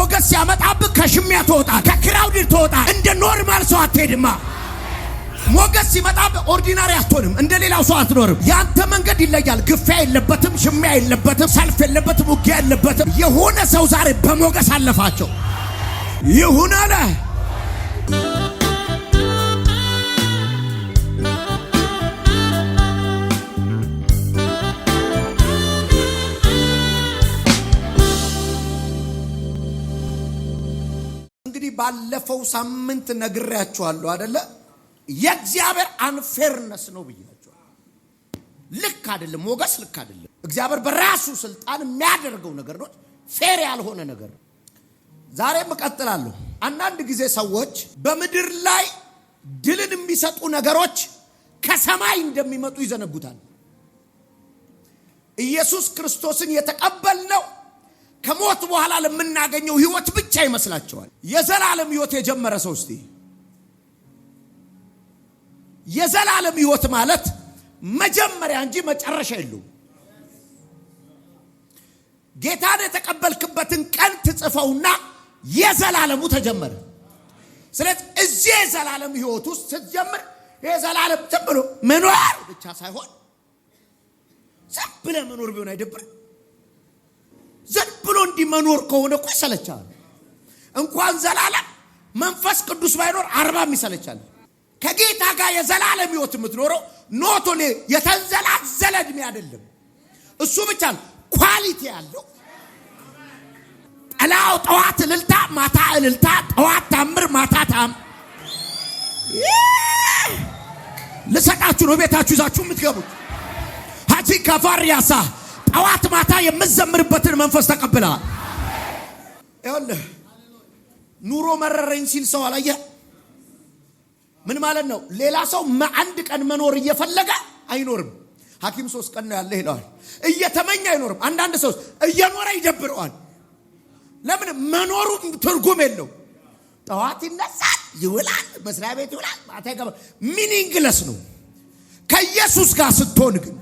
ሞገስ ሲያመጣብህ ከሽሚያ ትወጣ፣ ከክራውድ ትወጣ። እንደ ኖርማል ሰው አትሄድማ። ሞገስ ሲመጣብህ ኦርዲናሪ አትሆንም፣ እንደ ሌላው ሰው አትኖርም። ያንተ መንገድ ይለያል። ግፊያ የለበትም፣ ሽሚያ የለበትም፣ ሰልፍ የለበትም፣ ውጊያ የለበትም። የሆነ ሰው ዛሬ በሞገስ አለፋቸው ይሁን አለ። እንግዲህ ባለፈው ሳምንት ነግሬያችኋለሁ አይደለ? የእግዚአብሔር አንፌርነስ ነው ብያችኋለሁ። ልክ አይደለም፣ ሞገስ ልክ አይደለም። እግዚአብሔር በራሱ ስልጣን የሚያደርገው ነገር ነው፣ ፌር ያልሆነ ነገር። ዛሬም እቀጥላለሁ። አንዳንድ ጊዜ ሰዎች በምድር ላይ ድልን የሚሰጡ ነገሮች ከሰማይ እንደሚመጡ ይዘነጉታል። ኢየሱስ ክርስቶስን የተቀበልነው ከሞት በኋላ ለምናገኘው ህይወት ብቻ ይመስላቸዋል። የዘላለም ህይወት የጀመረ ሰው እስቲ የዘላለም ህይወት ማለት መጀመሪያ እንጂ መጨረሻ የለውም። ጌታን የተቀበልክበትን ቀን ትጽፈውና የዘላለሙ ተጀመረ። ስለዚህ እዚህ የዘላለም ህይወት ውስጥ ስትጀምር የዘላለም ተብሎ መኖር ብቻ ሳይሆን ዝም ብለህ መኖር ቢሆን አይደብር። ዝም ብሎ እንዲመኖር ከሆነ እኮ ይሰለቻል። እንኳን ዘላለም መንፈስ ቅዱስ ባይኖር 40 ይሰለቻል። ከጌታ ጋር የዘላለም ህይወት የምትኖረው ኖቶሌ የተንዘላዘለ እድሜ አይደለም። እሱ ብቻ ኳሊቲ ያለው አላው ጠዋት እልልታ ማታ እልልታ፣ ጠዋት ታምር ማታ ታም ለሰጣችሁ ነው ቤታችሁ ይዛችሁ የምትገቡት። ሀጂ ካፋሪያሳ ጠዋት ማታ የምትዘምርበትን መንፈስ ተቀብለሃል። ይኸውልህ ኑሮ መረረኝ ሲል ሰው አላየ? ምን ማለት ነው? ሌላ ሰው አንድ ቀን መኖር እየፈለገ አይኖርም። ሐኪም 3 ቀን ነው ያለ ይላል። እየተመኘ አይኖርም። አንዳንድ ሰው እየኖረ ይደብረዋል። ለምን? መኖሩ ትርጉም የለው። ጠዋት ይነሳል፣ ይውላል፣ መስሪያ ቤት ይውላል፣ ማታ ይገባል። ሚኒንግለስ ነው። ከኢየሱስ ጋር ስትሆን ግን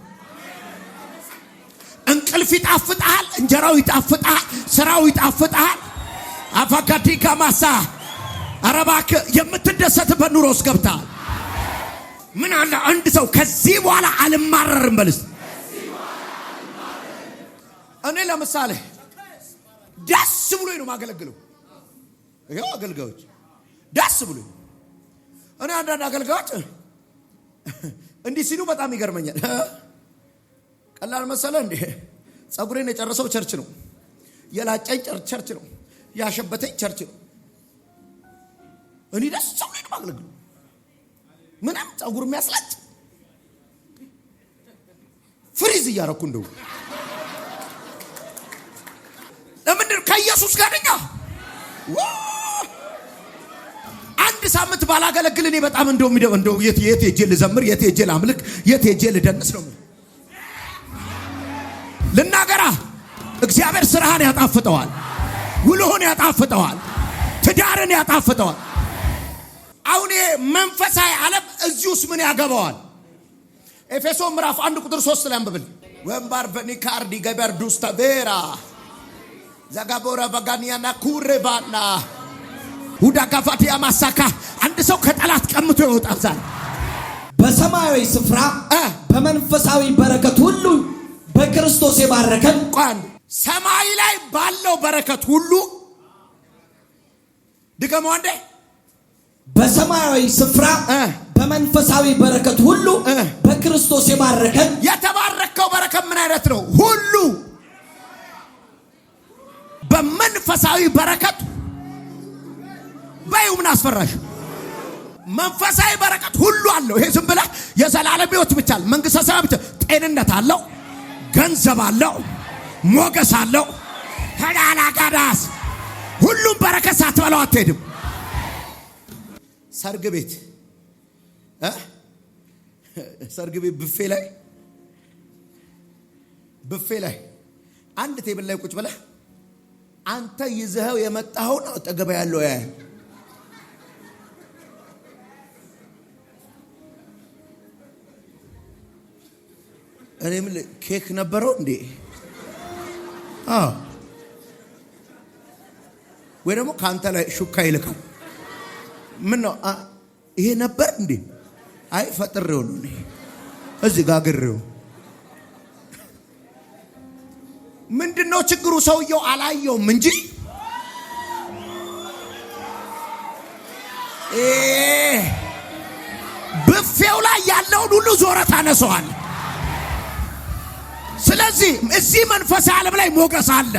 እንቅልፍ ይጣፍጣል፣ እንጀራው ይጣፍጣል፣ ስራው ይጣፍጣል። አፋካቲ ከማሳ አረባክ የምትደሰትበት ኑሮ ውስጥ ገብታል። ምን አለ አንድ ሰው ከዚህ በኋላ አልማረርም በልስ። እኔ ለምሳሌ ደስ ብሎኝ ነው ማገለግለው። ይሄው አገልጋዮች ደስ ብሎኝ። እኔ አንዳንድ አገልጋዮች እንዲህ ሲሉ በጣም ይገርመኛል። ቀላል መሰለ እንዴ? ጸጉሬን የጨረሰው ቸርች ነው፣ የላጨኝ ቸርች ነው፣ ያሸበተኝ ቸርች ነው። እኔ ደስ ብሎኝ ነው ማገለግለው። ምንም ጸጉር የሚያስላጭ ፍሪዝ እያረኩ እንደው ለምንድን ከኢየሱስ ጋር ነኝ። አንድ ሳምንት ባላገለግል እኔ በጣም እንደው የት ሄጄ ልዘምር፣ የት ሄጄ ላምልክ፣ የት ሄጄ ልደንስ ነው ልናገራ። እግዚአብሔር ስራህን ያጣፍጠዋል፣ ውሎህን ያጣፍጠዋል፣ ትዳርን ያጣፍጠዋል። አሁን መንፈሳዊ ዓለም እዚህ ውስጥ ምን ያገባዋል? ኤፌሶን ምዕራፍ 1 ቁጥር 3 ላይ አንብብል። ወንባር በኒካርዲ ገበር ዱስታቬራ ዘጋቦራ ባጋኒያና ኩሬባና ሁዳ ጋፋቲያ ማሳካ። አንድ ሰው ከጠላት ቀምቶ ይወጣል ዛሬ በሰማያዊ ስፍራ በመንፈሳዊ በረከት ሁሉ በክርስቶስ የባረከን። ቋን ሰማይ ላይ ባለው በረከት ሁሉ ድገመው አንዴ። በሰማያዊ ስፍራ በመንፈሳዊ በረከት ሁሉ በክርስቶስ የባረከን። የተባረከው በረከት ምን አይነት ነው? ሁሉ በመንፈሳዊ በረከት ባዩ ምን አስፈራሽ? መንፈሳዊ በረከት ሁሉ አለው። ይሄ ዝም ብለህ የዘላለም ሕይወት ብቻ መንግስተ ሰማያት ብቻ። ጤንነት አለው፣ ገንዘብ አለው፣ ሞገስ አለው። ሄዳላ ጋዳስ ሁሉም በረከት ሳትበላው አትሄድም። ሰርግ ቤት ብፌ ላይ አንድ ቴብል ላይ ቁጭ ብለህ አንተ ይዘኸው የመጣኸው ነው አጠገብ ያለው ያ እኔም ኬክ ነበረው እንዴ? ወይ ደግሞ ካንተ ላይ ሹካ ይልካል። ምን ነው ይሄ ነበር እንዴ? አይ ፈጥሬው ነው እኔ እዚህ ጋር ግሬው። ምንድነው ችግሩ? ሰውየው አላየውም እንጂ ብፌው ላይ ያለውን ሁሉ ዞረ ታነሰዋል። ስለዚህ እዚህ መንፈስ ዓለም ላይ ሞገስ አለ።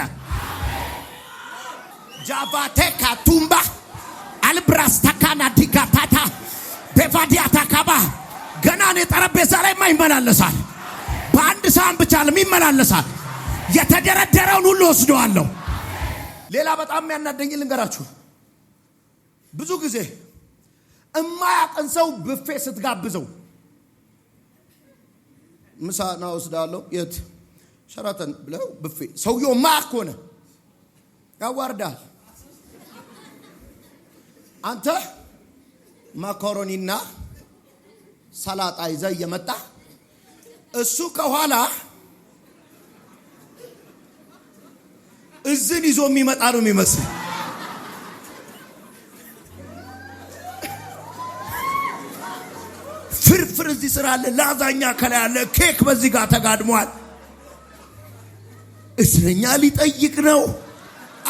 ጃቫቴካ ቱምባ አልብራስ ተካና ዲጋታታ በፋዲያ ተካባ ገና ነው ጠረጴዛ ላይ ማይመላለሳል። በአንድ ሳህን ብቻ ለሚመላለሳል። የተደረደረውን ሁሉ ወስደዋለሁ። ሌላ በጣም የሚያናደኝ ልንገራችሁ። ብዙ ጊዜ እማያቀን ሰው ብፌ ስትጋብዘው ምሳ ነው ወስዳለሁ የት ሸራተን ብለው ብፌ ሰውየው ማያቅ ሆነ ያዋርዳል። አንተ ማካሮኒና ሰላጣ ይዘህ እየመጣ እሱ ከኋላ እዝን ይዞ የሚመጣ ነው የሚመስል። ፍርፍር እዚህ ስራ አለ፣ ላዛኛ ከላይ አለ፣ ኬክ በዚህ ጋር ተጋድሟል። እስረኛ ሊጠይቅ ነው።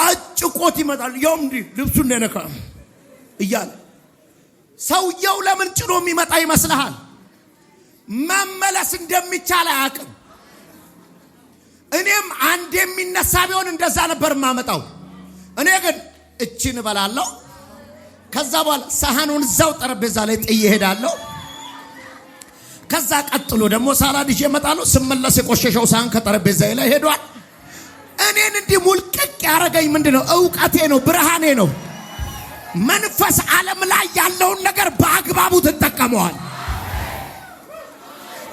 አጭቆት ይመጣል። ያውም እንዲህ ልብሱን እንደነካ እያለ ሰውየው ለምን ጭኖ የሚመጣ ይመስልሃል? መመለስ እንደሚቻል አያውቅም። እኔም አንድ የሚነሳ ቢሆን እንደዛ ነበር ማመጣው። እኔ ግን እቺን እበላለሁ። ከዛ በኋላ ሳህኑን እዛው ጠረጴዛ ላይ ጥዬ እሄዳለሁ። ከዛ ቀጥሎ ደግሞ ሳላድ ይዤ እመጣለሁ። ስመለስ የቆሸሸው ሳህን ከጠረጴዛዬ ላይ ሄዷል። እኔን እንዲህ ሙልቅቅ ያደረገኝ ምንድነው? ዕውቀቴ ነው፣ ብርሃኔ ነው። መንፈስ ዓለም ላይ ያለውን ነገር በአግባቡ ትጠቀመዋል።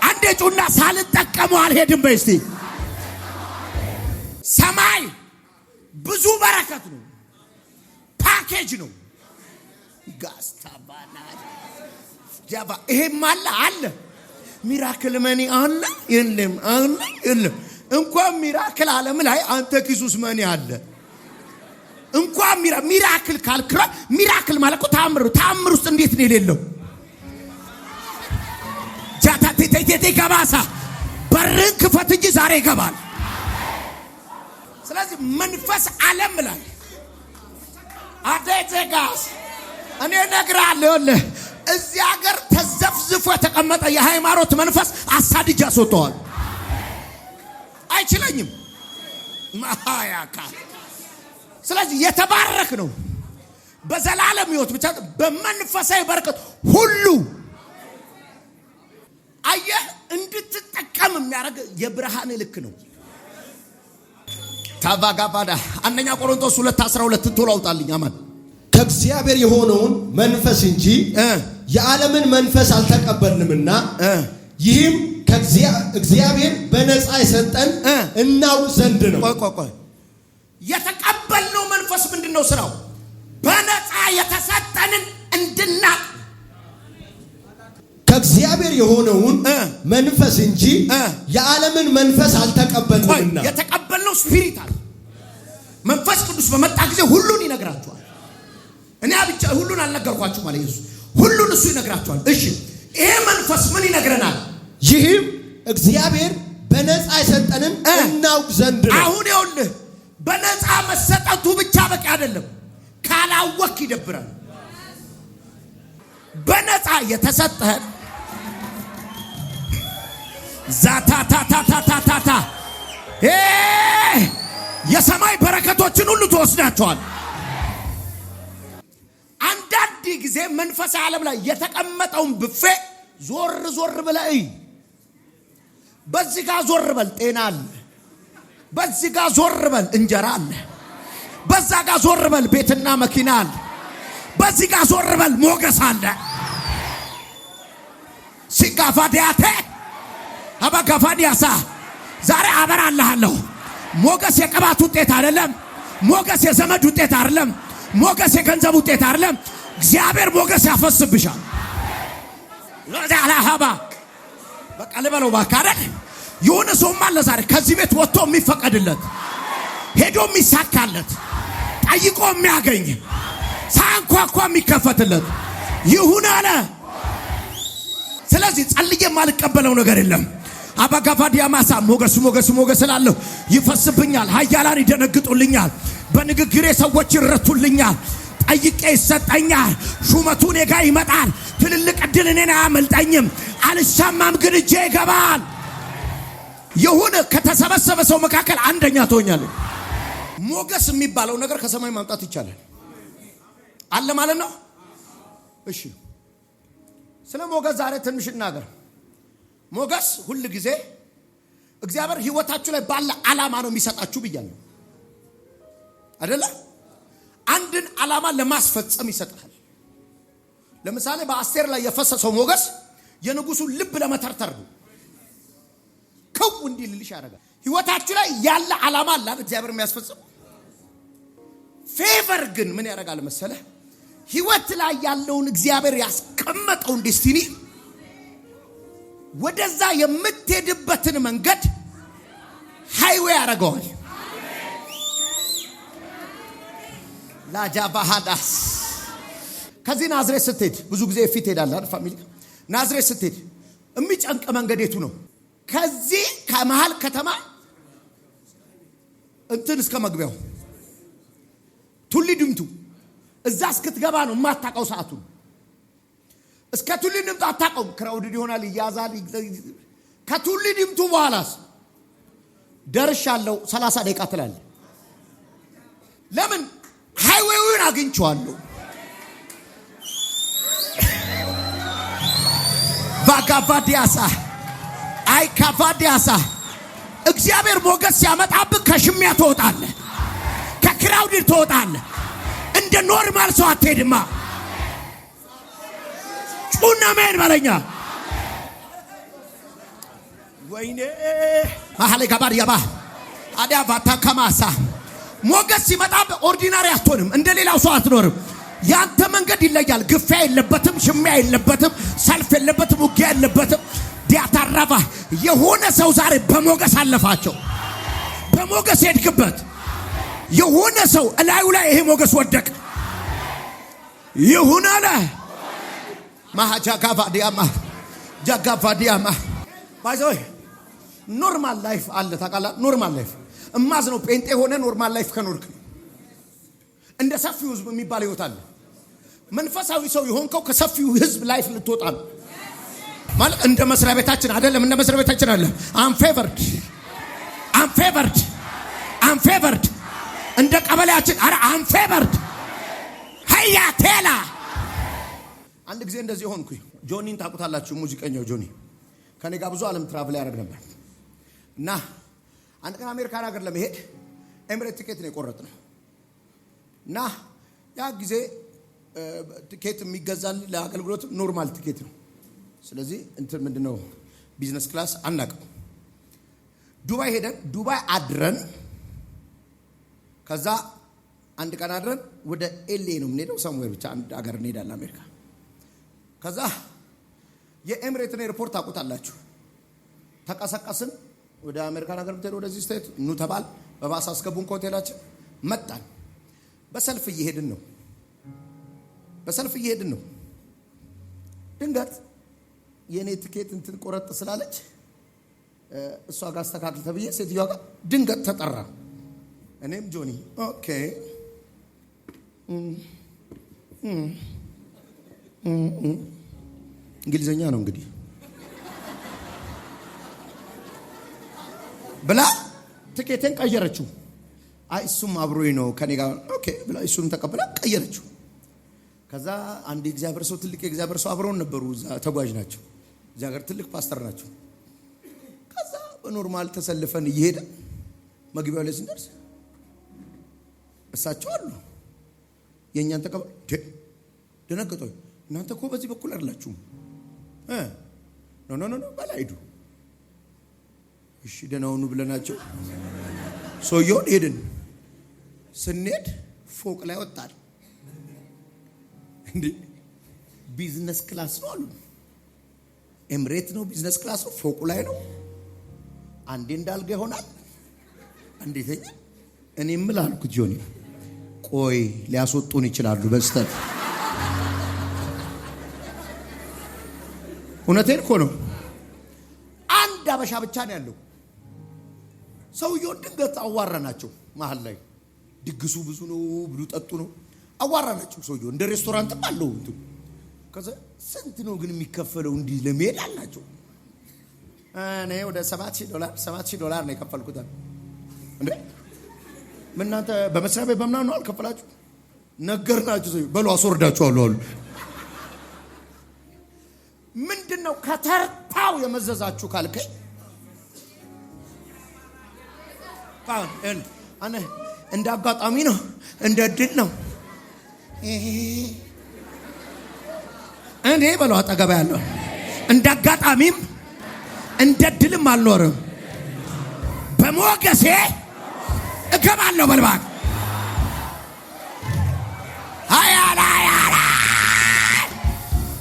አንዴ ጩና ሳልጠቀመው አልሄድም በይ እስቲ። ሰማይ ብዙ በረከት ነው፣ ፓኬጅ ነው። ጋስታባና ጃባ ይሄም አለ ሚራክል መኒ አለ የለም። እንኳን ሚራክል ዓለም ላይ አንተ ኪሱስ መኒ አለ። እንኳን ሚራክል ካልክራ ሚራክል ማለት እኮ ታምር ውስጥ እንዴት ነው የሌለው? ጃታ ተቴቴ ገባሳ በርን ክፈት እንጂ ዛሬ ይገባል። ስለዚህ መንፈስ ዓለም ላይ አደዘጋስ እኔ ነግራለሁ። እዚህ ሀገር ተዘፍዝፎ የተቀመጠ የሃይማኖት መንፈስ አሳድጃ አስወጣዋል። አይችለኝም ማያካ። ስለዚህ የተባረክ ነው በዘላለም ሕይወት ብቻ በመንፈሳዊ በረከት ሁሉ አየህ እንድትጠቀም የሚያደርግ የብርሃን ልክ ነው። ታባጋባዳ አንደኛ ቆሮንቶስ 2:12 ቶሎ አውጣልኝ አማን። ከእግዚአብሔር የሆነውን መንፈስ እንጂ የዓለምን መንፈስ አልተቀበልንምና ይህም ከእግዚአብሔር በነፃ የሰጠን እናውቅ ዘንድ ነው። ቆይ የተቀበልነው መንፈስ ምንድነው ስራው? በነፃ የተሰጠንን እንድናቅ ከእግዚአብሔር የሆነውን መንፈስ እንጂ የዓለምን መንፈስ አልተቀበልንምና። የተቀበልነው ስፒሪት መንፈስ ቅዱስ በመጣ ጊዜ ሁሉን ይነግራችኋል። እኔ ብቻ ሁሉን አልነገርኳችሁ ማለት ኢየሱስ ሁሉን እሱ ይነግራችኋል። እሺ ይሄ መንፈስ ምን ይነግረናል? ይህም እግዚአብሔር በነፃ የሰጠንን እናውቅ ዘንድ ነው። አሁን ይኸውልህ በነፃ መሰጠቱ ብቻ በቂ አይደለም። ካላወቅ ይደብራል። በነፃ የተሰጠህ ዛታታታታታታ የሰማይ በረከቶችን ሁሉ ተወስዳቸዋል። አንዳንድ ጊዜ መንፈስ ዓለም ላይ የተቀመጠውን ብፌ ዞር ብለህ በዚህ ጋር ዞር በል ጤና አለ፣ በዚህ ጋር ዞር በል እንጀራ አለ፣ በዛ ጋር ዞር በል ቤትና መኪና አለ፣ በዚህ ጋር ዞር በል ሞገስ አለ። ሲጋፋዲያቴ አባጋፋዲያሳ ዛሬ አበራልሃለሁ። ሞገስ የቅባት ውጤት አይደለም። ሞገስ የዘመድ ውጤት አይደለም። ሞገስ የገንዘብ ውጤት አይደለም። እግዚአብሔር ሞገስ ያፈስብሻል። ለዛላሃባ በቃ ለበለው ባካረ የሆነ ሰውም አለ ዛሬ ከዚህ ቤት ወጥቶ የሚፈቀድለት ሄዶ የሚሳካለት ጠይቆ የሚያገኝ ሳንኳኳ የሚከፈትለት ይሁን አለ። ስለዚህ ጸልዬ የማልቀበለው ነገር የለም። አባጋፋዲያ ማሳ ሞገስ እላለሁ። ይፈስብኛል፣ ኃያላን ይደነግጡልኛል፣ በንግግሬ ሰዎች ይረቱልኛል፣ ጠይቄ ይሰጠኛል፣ ሹመቱ እኔ ጋር ይመጣል፣ ትልልቅ ዕድል እኔን አያመልጠኝም፣ አልሻማም ግን እጄ ይገባል። የሆነ ከተሰበሰበ ሰው መካከል አንደኛ ትሆኛለህ። ሞገስ የሚባለው ነገር ከሰማይ ማምጣት ይቻላል አለ ማለት ነው። እሺ ስለ ሞገስ ዛሬ ትንሽ እናገር። ሞገስ ሁሉ ጊዜ እግዚአብሔር ህይወታችሁ ላይ ባለ ዓላማ ነው የሚሰጣችሁ ብያለሁ አይደለ? አንድን ዓላማ ለማስፈጸም ይሰጣል። ለምሳሌ በአስቴር ላይ የፈሰሰው ሞገስ የንጉሱን ልብ ለመተርተር ነው። ከው እንዲልልሽ ያደርጋል። ህይወታችሁ ላይ ያለ ዓላማ አለ እግዚአብሔር የሚያስፈጽም። ፌቨር ግን ምን ያደርጋል መሰለህ? ህይወት ላይ ያለውን እግዚአብሔር ያስቀመጠውን ዴስቲኒ ወደዛ የምትሄድበትን መንገድ ሃይዌይ ያደርገዋል። ላጃባሃዳስ ከዚህ ናዝሬት ስትሄድ ብዙ ጊዜ ፊት ሄዳለህ ፋሚሊ። ናዝሬት ስትሄድ የሚጨንቅ መንገድ የቱ ነው? ከዚህ ከመሃል ከተማ እንትን እስከ መግቢያው ቱሊ ድምቱ እዛ እስክትገባ ነው የማታውቀው ሰዓቱን። እስከ ቱሊ ድምቱ አታውቀውም። ክራውድድ ይሆናል፣ ይያዛል። ከቱሊ ድምቱ በኋላስ ደርሻለሁ 30 ደቂቃ ትላለህ። ለምን? ሃይዌውን አግኝቼዋለሁ። ባጋቫዲያሳ አይካቫዲያሳ እግዚአብሔር ሞገስ ሲያመጣብህ ከሽሚያ ትወጣለህ፣ ከክራውድድ ትወጣለህ። እንደ ኖርማል ሰው አትሄድማ። ጩና ምን ባለኛ ወይኔ ማሐለ ጋባር ያባ አዲያ ባታ ከማሳ ሞገስ ሲመጣብህ ኦርዲናሪ አትሆንም፣ እንደሌላው ሰው አትኖርም። ያንተ መንገድ ይለያል። ግፊያ የለበትም፣ ሽሚያ የለበትም፣ ሰልፍ የለበትም፣ ውጊያ የለበትም። ዲያታራባ የሆነ ሰው ዛሬ በሞገስ አለፋቸው። በሞገስ ሄድክበት የሆነ ሰው እላዩ ላይ ይሄ ሞገስ ወደቅ ይሁን አለ። ማሃጃጋቫዲያማ ጃጋቫዲያማ ባይዘይ ኖርማል ላይፍ አለ ታውቃለህ። ኖርማል ላይፍ እማዝ ነው። ጴንጤ ሆነ ኖርማል ላይፍ ከኖርክ እንደ ሰፊው ህዝብ የሚባል ህይወት አለ። መንፈሳዊ ሰው የሆንከው ከሰፊው ህዝብ ላይፍ ልትወጣ ነው ማለት። እንደ መስሪያ ቤታችን አይደለም። እንደ መስሪያ ቤታችን አለ አንፌቨርድ እንደ ቀበሌያችን አረ አንፌቨርድ ሃያ ቴላ። አንድ ጊዜ እንደዚህ ሆንኩኝ። ጆኒን ታውቁታላችሁ? ሙዚቀኛው ጆኒ ከኔ ጋር ብዙ ዓለም ትራቭል ያደርግ ነበር እና አንድ ቀን አሜሪካን ሀገር ለመሄድ ኤምሬት ቲኬት ነው የቆረጥነው እና ያ ጊዜ ቲኬት የሚገዛል ለአገልግሎት ኖርማል ቲኬት ነው። ስለዚህ እንትን ምንድነው ቢዝነስ ክላስ አናውቅም። ዱባይ ሄደን ዱባይ አድረን ከዛ አንድ ቀን አድረን ወደ ኤልኤ ነው የምንሄደው። ሰምዌር ብቻ አንድ ሀገር እንሄዳለን አሜሪካ። ከዛ የኤምሬትን ኤርፖርት ታውቁታላችሁ? ተቀሰቀስን። ወደ አሜሪካን ሀገር ብትሄዱ ወደዚህ ስቴት ኑ ተባል። በባስ አስገቡን ከሆቴላችን መጣን። በሰልፍ እየሄድን ነው። ድንገት የኔ ቲኬት እንትን ቆረጥ ስላለች እሷ ጋር አስተካክል ተብዬ ሴትዮዋ ጋር ድንገት ተጠራ። እኔም ጆኒ ኦኬ እንግሊዘኛ ነው እንግዲህ ብላ ቲኬቴን ቀየረችው። አይ እሱም አብሮኝ ነው ከኔ ጋር ኦኬ ብላ እሱም ተቀበላ ቀየረችው። ከዛ አንድ እግዚአብሔር ሰው ትልቅ የእግዚአብሔር ሰው አብረውን ነበሩ። እዛ ተጓዥ ናቸው። እዚህ ሀገር ትልቅ ፓስተር ናቸው። ከዛ በኖርማል ተሰልፈን እየሄደ መግቢያው ላይ ስንደርስ እሳቸው አሉ። የኛን ተቀበል ደነገጡ። እናንተ እኮ በዚህ በኩል አይደላችሁም። ኖ ባላይዱ እሺ ደናውኑ ብለናቸው ሰውየውን ሄድን። ስንሄድ ፎቅ ላይ ወጣል። እንዴ ቢዝነስ ክላስ ነው አሉ። ኤምሬት ነው ቢዝነስ ክላስ ነው፣ ፎቁ ላይ ነው። አንዴ እንዳልጋ ይሆናል፣ አንዴተኛ። እኔ ምን አልኩት ጆኒ ቆይ ሊያስወጡን ይችላሉ በስተት። እውነቴን እኮ ነው። አንድ አበሻ ብቻ ነው ያለው። ሰውየውን ድንገት አዋራናቸው። መሀል ላይ ድግሱ ብዙ ነው፣ ብሉ ጠጡ ነው። አዋራናቸው። ሰውየው እንደ ሬስቶራንትም አለው። ከዛ ስንት ነው ግን የሚከፈለው እንዲህ ለመሄድ አልናቸው። እኔ ወደ $7,000 ነው የከፈልኩት። እንዴ ምን እናንተ በመስሪያ ቤት በምናምን ነው አልከፈላችሁ? ነገርናችሁ። ሰው በሉ አስወርዳችኋለሁ አሉ። ምንድነው ከተርታው የመዘዛችሁ ካልከኝ አነ እንደ አጋጣሚ ነው፣ እንደ ድል ነው። እኔ በለው አጠገባ ያለው እንደ አጋጣሚም እንደ ድልም አልኖርም፣ በሞገሴ እገባለሁ። በልባክ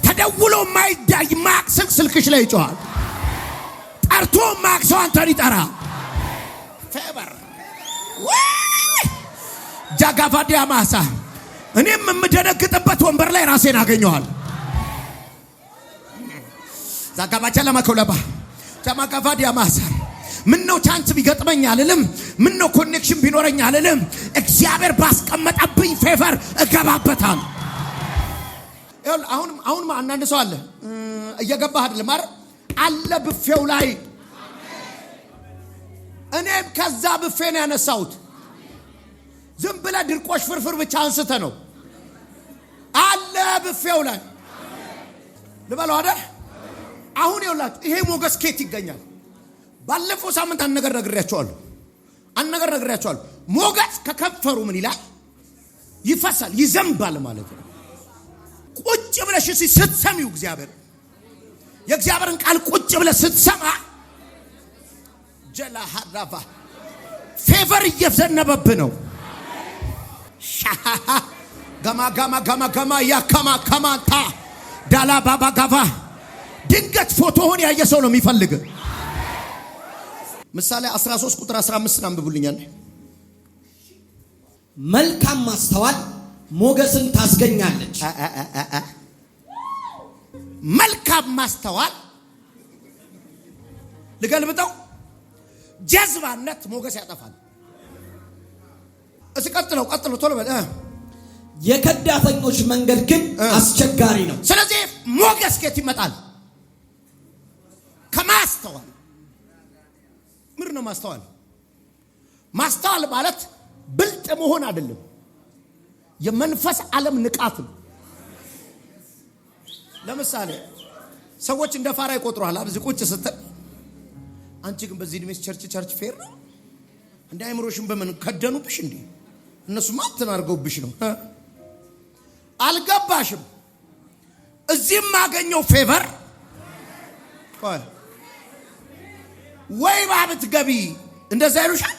ተደውሎ ማይዳይ ማክስል ስልክሽ ላይ ይጮሃል። ጠርቶ ማክሰው አንተን ይጠራ። ፌበር ጃጋፋዲያ ማሳ እኔም የምደነግጥበት ወንበር ላይ ራሴን አገኘዋል። ዛጋባቻ ለማከውለባ ጃማጋፋዲያ ማሳ ምን ነው ቻንስ ቢገጥመኝ አልልም። ምን ነው ኮኔክሽን ቢኖረኝ አልልም። እግዚአብሔር ባስቀመጠብኝ ፌቨር እገባበታል። አሁን አንዳንድ ሰው አለ እየገባህ አይደለም አይደል? አለ ብፌው ላይ እኔም ከዛ ብፌ ነው ያነሳሁት። ዝም ብለህ ድርቆሽ ፍርፍር ብቻ አንስተ ነው አለ ብፌው ላይ ልበለው አይደል? አሁን ይኸውላችሁ ይሄ ሞገስ ከየት ይገኛል? ባለፈው ሳምንት አንድ ነገር ነግሬያቸዋለሁ። ሞገስ ከከንፈሩ ምን ይላል? ይፈሳል፣ ይዘንባል ማለት ነው። ቁጭ ብለሽ ስትሰሚው የእግዚአብሔርን ቃል ቁጭ ብለሽ ስትሰማ ጀላ ሐራፋ ፌቨር እየዘነበብ ነው። ገማ ያከማ ከማንታ ዳላ ባባ ጋቫ ድንገት ፎቶውን ያየ ሰው ነው የሚፈልግ። ምሳሌ 13 ቁጥር 15 አንብቡልኛል። መልካም ማስተዋል ሞገስን ታስገኛለች። መልካም ማስተዋል ልገልብጠው፣ ጀዝባነት ሞገስ ያጠፋል። እዚህ ቀጥሎ ቶሎ በል። የከዳተኞች መንገድ ግን አስቸጋሪ ነው። ስለዚህ ሞገስ ከየት ይመጣል? ከማስተዋል። ምን ነው ማስተዋል? ማስተዋል ማለት ብልጥ መሆን አይደለም፣ የመንፈስ ዓለም ንቃት ነው። ለምሳሌ ሰዎች እንደ ፋራ ይቆጥሩሃል። አብዚ ቁጭ ስትል አንቺ ግን በዚህ ድሜስ ቸርች ፌር ነው እንደ አይምሮሽን በምን ከደኑብሽ እንዴ? እነሱ ማንተን አድርገውብሽ ነው። አልገባሽም? እዚህም ማገኘው ፌቨር ወይ ባብት ገቢ እንደዛ ይሉሻል።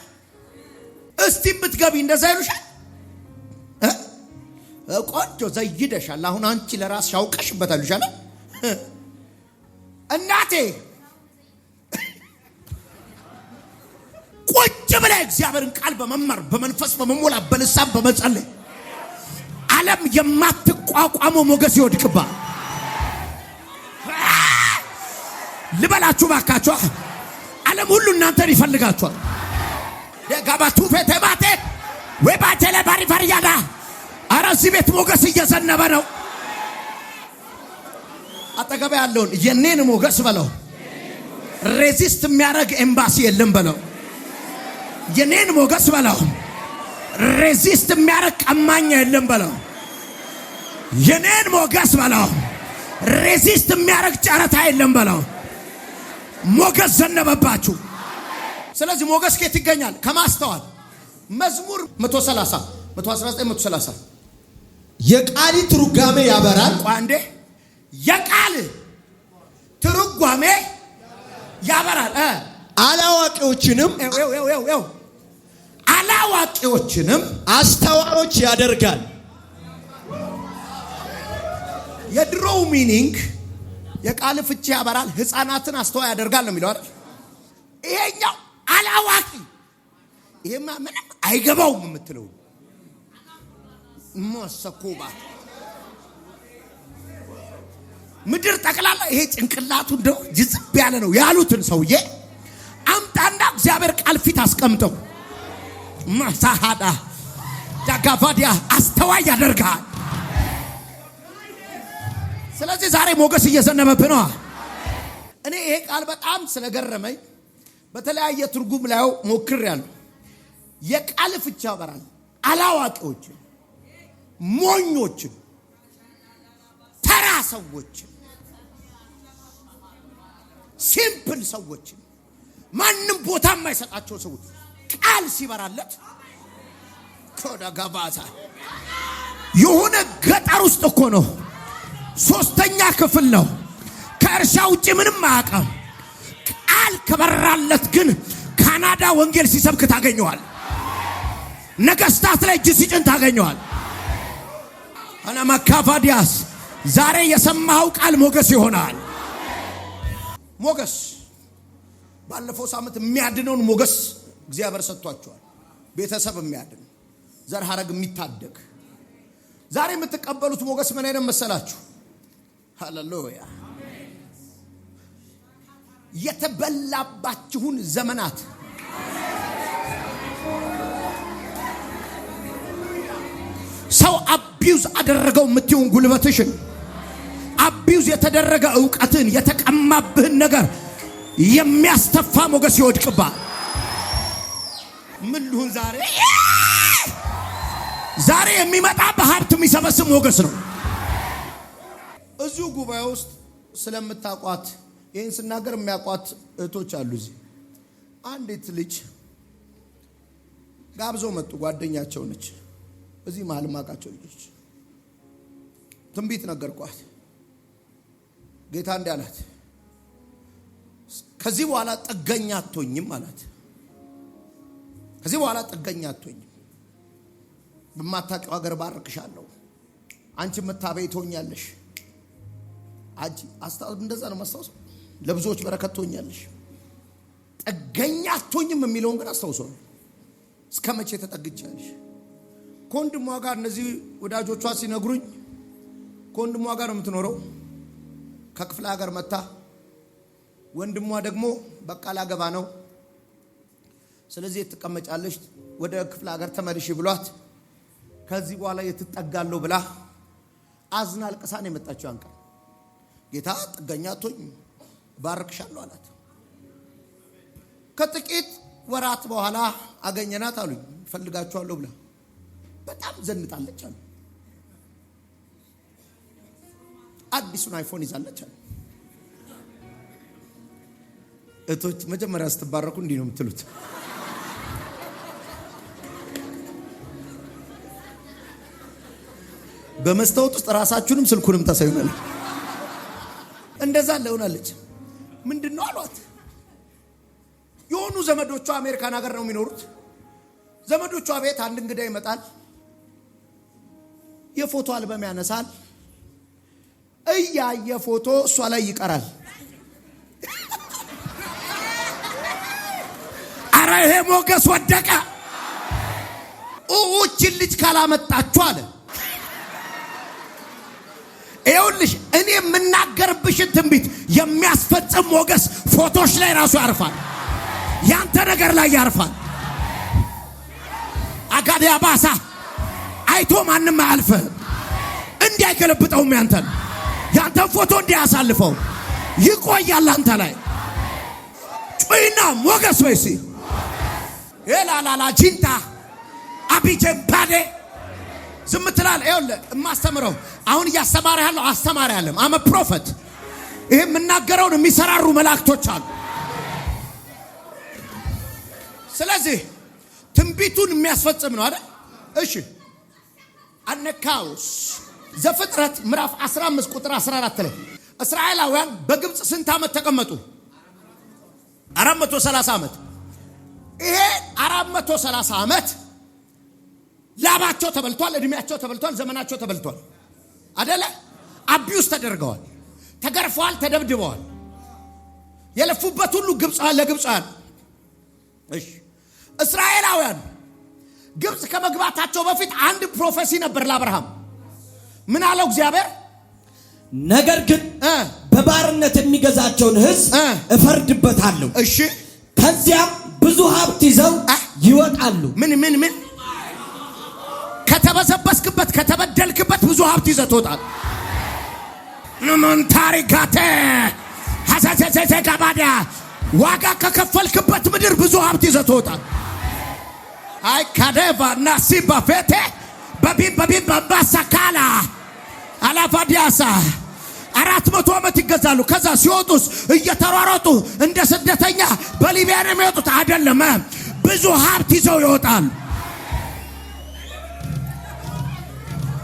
እስቲ ብትገቢ እንደዛ ይሉሻል። ቆንጆ ዘይደሻል። አሁን አንቺ ለራስሽ አውቀሽበታል ይሻላል። እናቴ ቁጭ ብለ እግዚአብሔርን ቃል በመማር በመንፈስ በመሞላ በልሳን በመጸለይ ዓለም የማትቋቋመው ሞገስ ይወድቅባ። ልበላችሁ ባካችሁ፣ ዓለም ሁሉ እናንተን ይፈልጋችኋል። የጋባቱ ፈተባቴ ወባቴለ ባሪፋሪያዳ አራሲ ቤት ሞገስ እየዘነበ ነው። አጠገባ ያለውን የኔን ሞገስ በለው። ሬዚስት የሚያደርግ ኤምባሲ የለም በለው። የኔን ሞገስ በለው። ሬዚስት የሚያደርግ ቀማኛ የለም በለው። የኔን ሞገስ በለው። ሬዚስት የሚያደርግ ጨረታ የለም በለው። ሞገስ ዘነበባችሁ። ስለዚህ ሞገስ ከየት ይገኛል? ከማስተዋል። መዝሙር 119 የቃል ትርጓሜ ያበራል። ቋንዴ የቃል ትርጓሜ ያበራል። አላዋቂዎችንም አስተዋዮች ያደርጋል። የድሮው ሚኒንግ የቃል ፍቺ ያበራል፣ ህፃናትን አስተዋይ ያደርጋል ነው የሚለው አይደል? ይሄኛው አላዋቂ፣ ይሄማ ምንም አይገባውም የምትለው ሞሰኩባ ምድር ጠቅላላ ይሄ ጭንቅላቱ እንደው ጅዝብ ያለ ነው ያሉትን ሰውዬ አምጣና እግዚአብሔር ቃል ፊት አስቀምጠው ማሳሃዳ ዳጋቫዲያ አስተዋይ ያደርጋል። ስለዚህ ዛሬ ሞገስ እየዘነበብህ ነው። እኔ ይሄ ቃል በጣም ስለገረመኝ በተለያየ ትርጉም ላይ ሞክሬያለሁ። የቃል ፍቻ ያበራል አላዋቂዎችን፣ ሞኞችን፣ ተራ ሰዎችን፣ ሲምፕል ሰዎችን፣ ማንም ቦታ የማይሰጣቸው ሰዎች ቃል ሲበራለት ኮዳጋባታ የሆነ ገጠር ውስጥ እኮ ነው። 3ኛ ክፍል ነው። ከእርሻ ውጪ ምንም አያውቅም። ቃል ከበራለት ግን ካናዳ ወንጌል ሲሰብክ ታገኘዋል። ነገስታት ላይ እጅ ሲጭን ታገኘዋል። አና ማካፋዲያስ ዛሬ የሰማው ቃል ሞገስ ይሆናል። ሞገስ ባለፈው ሳምንት የሚያድነውን ሞገስ እግዚአብሔር ሰጥቷቸዋል። ቤተሰብ የሚያድን ዘር ሐረግ የሚታደግ ዛሬ የምትቀበሉት ሞገስ ምን አይነት መሰላችሁ? ሃሌሉያ! የተበላባችሁን ዘመናት ሰው አቢዩዝ አደረገው የምትዩን ጉልበትሽን አቢዩዝ የተደረገ ዕውቀትን የተቀማብህን ነገር የሚያስተፋ ሞገስ ይወድቅባል። ምን ልሁን ዛሬ የሚመጣ በሀብት የሚሰበስብ ሞገስ ነው። እዚሁ ጉባኤ ውስጥ ስለምታቋት ይህን ስናገር የሚያቋት እህቶች አሉ። እዚህ አንዲት ልጅ ጋብዘው መጡ። ጓደኛቸው ነች። እዚህ መሀል ማቃቸው ልጆች ትንቢት ነገርኳት። ጌታ እንዲህ አላት፣ ከዚህ በኋላ ጥገኛ አትሆኝም አላት። ከዚህ በኋላ ጥገኛ አትሆኝም፣ በማታውቂው ሀገር ባርክሻለሁ፣ አንቺ መታበይ ትሆኛለሽ። አንቺ እንደዛ ነው ማስታወስ፣ ለብዙዎች በረከት ትሆኛለሽ። ጥገኛ አትሆኝም የሚለውን ግን አስታውሰው። እስከ መቼ ተጠግቻለሽ? ከወንድሟ ጋር እነዚህ ወዳጆቿ ሲነግሩኝ ከወንድሟ ጋር ነው የምትኖረው። ከክፍለ ሀገር መጣ። ወንድሟ ደግሞ በቃ ላገባ ነው፣ ስለዚህ ትቀመጫለሽ፣ ወደ ክፍለ ሀገር ተመልሽ ብሏት ከዚህ በኋላ የትጠጋለሁ ብላ አዝና አልቅሳ ነው የመጣችው። አንቀ ጌታ ጥገኛ አትሆኝም ባርክሻለሁ አላት። ከጥቂት ወራት በኋላ አገኘናት አሉኝ። ፈልጋችኋለሁ ብላ በጣም ዘንጣለች አሉ። አዲሱን አይፎን ይዛለች አሉ። እቶች መጀመሪያ ስትባረኩ እንዲህ ነው የምትሉት። በመስታወት ውስጥ ራሳችሁንም ስልኩንም ታሳዩናል። እንደዛ ለሆናለች። ምንድነው አሏት። የሆኑ ዘመዶቿ አሜሪካን ሀገር ነው የሚኖሩት። ዘመዶቿ ቤት አንድ እንግዳ ይመጣል። የፎቶ አልበም ያነሳል። እያየ ፎቶ እሷ ላይ ይቀራል። አረ ይሄ ሞገስ ወደቀ። እቺን ልጅ ካላመጣችሁ አለ። ይኸውልሽ እኔ የምናገርብሽን ትንቢት የሚያስፈጽም ሞገስ ፎቶሽ ላይ ራሱ ያርፋል። ያንተ ነገር ላይ ያርፋል። አጋዲያ ባሳ አይቶ ማንም አያልፈ እንዲህ አይገለብጠውም። ያንተን ፎቶ እንዲህ ያሳልፈው ይቆያል አንተ ላይ። ጩይና ሞገስ ወይሲ ኤላላላ ጂንታ አቢጀን ባዴ ዝም ትላል። ይኸውልህ የማስተምረው አሁን እያስተማረ ያለው አስተማሪ አይደለም። አመ ፕሮፌት። ይሄ የምናገረውን የሚሰራሩ መላእክቶች አሉ። ስለዚህ ትንቢቱን የሚያስፈጽም ነው አይደል? እሺ አነካውስ ዘፍጥረት ምዕራፍ 15 ቁጥር 14 ላይ እስራኤላውያን በግብጽ ስንት ዓመት ተቀመጡ? 430 ዓመት። ይሄ 430 ዓመት ላባቸው ተበልቷል፣ እድሜያቸው ተበልቷል፣ ዘመናቸው ተበልቷል አይደለ? አቢዩስ ተደርገዋል፣ ተገርፈዋል፣ ተደብድበዋል። የለፉበት ሁሉ ግብጽ ለግብጽ። እሺ እስራኤላውያን ግብጽ ከመግባታቸው በፊት አንድ ፕሮፌሲ ነበር ለአብርሃም። ምን አለው እግዚአብሔር? ነገር ግን በባርነት የሚገዛቸውን ሕዝብ እፈርድበታለሁ። እሺ ከዚያም ብዙ ሀብት ይዘው ይወጣሉ። ምን ከተበዘበስክበት ከተበደልክበት ብዙ ሀብት ይዘህ ትወጣለህ። ታሪካቴ ሐሰሰሰ ጋባዳ ዋጋ ከከፈልክበት ምድር ብዙ ሀብት ይዘህ ትወጣለህ። አይ ካደቫ ናሲባ ፈቴ በቢ ባሳካላ አላፋዲያሳ 400 ዓመት ይገዛሉ። ከዛ ሲወጡስ እየተሯሯጡ እንደ ስደተኛ በሊቢያ ነው የሚወጡት። አይደለም ብዙ ሀብት ይዘው ይወጣሉ።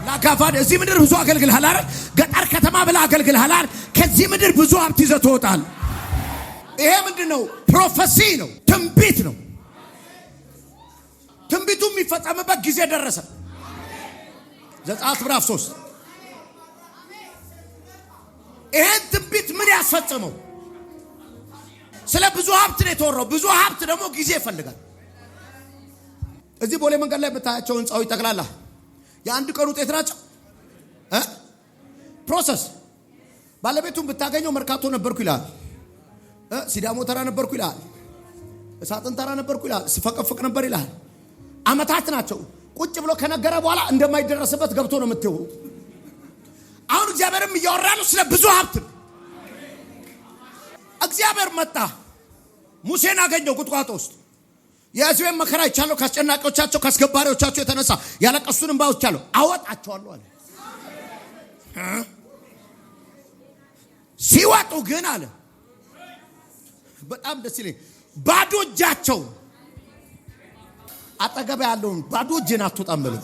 ላካፋድ እዚህ ምድር ብዙ አገልግልሃል አይደል? ገጠር ከተማ ብላ አገልግልሃል አይደል? ከዚህ ምድር ብዙ ሀብት ይዘህ ትወጣለህ። ይሄ ምንድነው? ፕሮፌሲ ነው፣ ትንቢት ነው። ትንቢቱ የሚፈጸምበት ጊዜ ደረሰ። ዘጸአት ምዕራፍ 3 ይሄን ትንቢት ምን ያስፈጸመው? ስለ ብዙ ሀብት ነው የተወራው። ብዙ ሀብት ደግሞ ጊዜ ይፈልጋል። እዚህ ቦሌ መንገድ ላይ የምታያቸው ህንጻዎች ጠቅላላ የአንድ ቀን ውጤት ናቸው። ፕሮሰስ ባለቤቱን ብታገኘው መርካቶ ነበርኩ ይላል፣ ሲዳሞ ተራ ነበርኩ ይላል፣ እሳጥን ተራ ነበርኩ ይላል፣ ስፈቀፍቅ ነበር ይላል። አመታት ናቸው። ቁጭ ብሎ ከነገረ በኋላ እንደማይደረስበት ገብቶ ነው የምትው። አሁን እግዚአብሔርም እያወራ ነው ስለ ብዙ ሀብት። እግዚአብሔር መጣ፣ ሙሴን አገኘው ቁጥቋጦ ውስጥ። የሕዝቤን መከራ ይቻለው ካስጨናቂዎቻቸው ካስገባሪዎቻቸው የተነሳ ያለቀሱንም ባውቻለሁ አወጣቸዋለሁ አለ። ሲወጡ ግን አለ በጣም ደስ ይለኝ፣ ባዶ እጃቸው አጠገብ ያለውን ባዶ እጄን አትወጣም በለው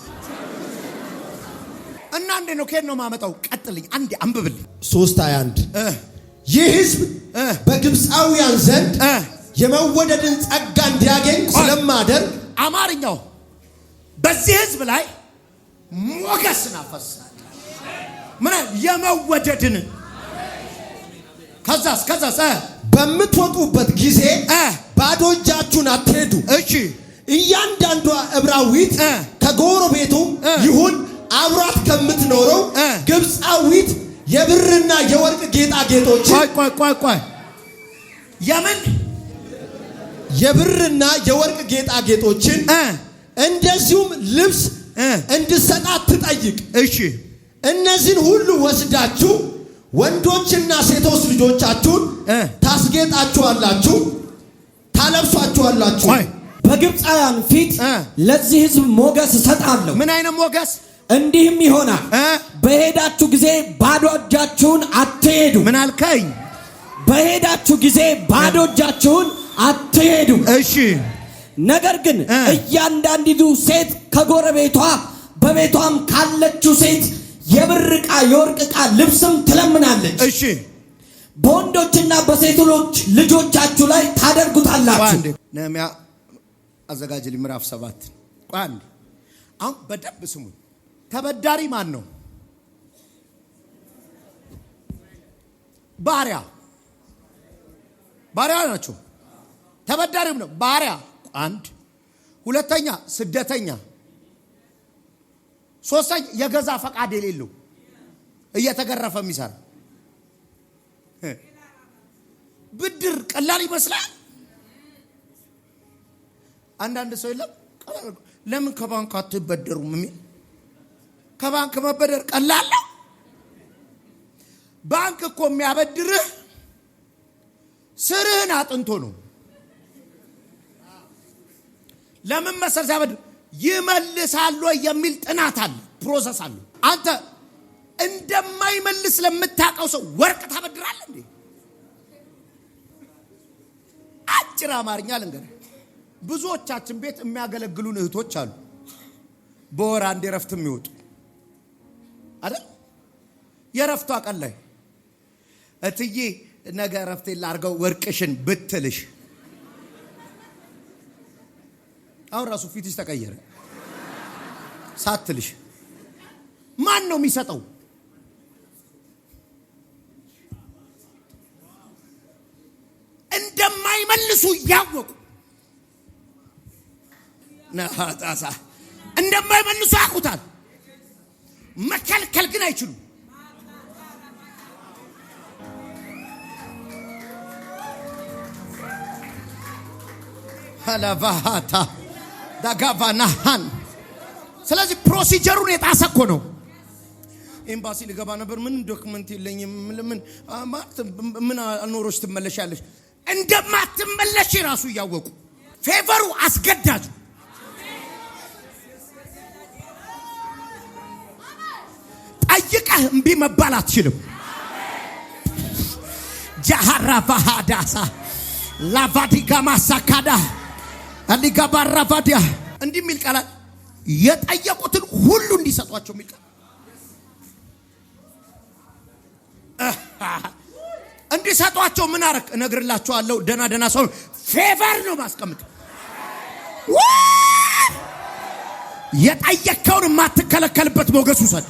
እና እንዴ ነው ከየት ነው ማመጣው? ቀጥልኝ አንዴ አንብብልኝ። 3:21 ይህ ሕዝብ በግብፃውያን ዘንድ የመወደድን ጸጋ እንዲያገኝ ስለማደርግ አማርኛው በዚህ ሕዝብ ላይ ሞገስን አፈሳለሁ። ምን የመወደድን ከዛስ በምትወጡበት ጊዜ ባዶ እጃችሁን አትሄዱ። እሺ እያንዳንዷ ዕብራዊት ከጎረቤቱ ይሁን አብራት ከምትኖረው ግብፃዊት የብርና የወርቅ ጌጣጌጦችን ቆይ የምን የብርና የወርቅ ጌጣጌጦችን እንደዚሁም ልብስ እንድሰጣት ትጠይቅ። እሺ እነዚህን ሁሉ ወስዳችሁ ወንዶችና ሴቶች ልጆቻችሁን ታስጌጣችኋላችሁ፣ ታለብሷችኋላችሁ። በግብፃውያን ፊት ለዚህ ሕዝብ ሞገስ እሰጣለሁ። ምን አይነት ሞገስ? እንዲህም ይሆናል በሄዳችሁ ጊዜ ባዶ እጃችሁን አትሄዱ። ምን አልከኝ? በሄዳችሁ ጊዜ ባዶ እጃችሁን አትሄዱ። እሺ ነገር ግን እያንዳንዲቱ ሴት ከጎረቤቷ በቤቷም ካለችው ሴት የብር ዕቃ የወርቅ ዕቃ ልብስም ትለምናለች። እሺ በወንዶችና በሴቶች ልጆቻችሁ ላይ ታደርጉታላችሁ። ነህምያ አዘጋጅልኝ ምዕራፍ 7 ቋን አሁን በደንብ ስሙ። ተበዳሪ ማን ነው? ባሪያ ናቸው። ተበዳሪም ነው ባሪያ። አንድ ሁለተኛ ስደተኛ፣ ሶስተኛ የገዛ ፈቃድ የሌለው እየተገረፈ የሚሰራ። ብድር ቀላል ይመስላል። አንዳንድ ሰው የለም ለምን ከባንክ አትበደሩም የሚል። ከባንክ መበደር ቀላል ነው። ባንክ እኮ የሚያበድርህ ስርህን አጥንቶ ነው። ለምን መሰል ሲያበድር ይመልሳሉ የሚል ጥናት አለ፣ ፕሮሰስ አለ። አንተ እንደማይመልስ ለምታውቀው ሰው ወርቅ ታበድራለህ እንዴ? አጭር አማርኛ ልንገርህ፣ ብዙዎቻችን ቤት የሚያገለግሉን እህቶች አሉ፣ በወር አንዴ ረፍት የሚወጡ አይደል? የረፍቷ ቀን ላይ እትዬ ነገ ረፍቴ ላርገው ወርቅሽን ብትልሽ፣ አሁን ራሱ ፊትሽ ተቀየረ። ሳትልሽ ማን ነው የሚሰጠው? እንደማይመልሱ እያወቁ ነሐጣሳ እንደማይመልሱ ያውቁታል። መከልከል ግን አይችሉም። አላባሃታ ዳጋቫናሃን ስለዚህ ፕሮሲጀሩን የጣሰ እኮ ነው። ኤምባሲ ልገባ ነበር፣ ምን ዶክመንት የለኝም፣ ምን አልኖሮች ትመለሻለሽ። እንደማትመለሽ ራሱ እያወቁ ፌቨሩ አስገዳጁ። ጠይቀህ እምቢ መባል አትችልም። ጃሃራ ባሃዳሳ ላቫዲጋ ማሳካዳ አሊጋባራ ቫዲያ እንዲህ የሚል ቃል የጠየቁትን ሁሉ እንዲሰጧቸው የሚል ቃል እንዲሰጧቸው ምን አረክ እነግርላችኋለሁ። ደና ሰው ፌቨር ነው ማስቀምጥ። የጠየቀውን የማትከለከልበት ሞገስ ውሰድ።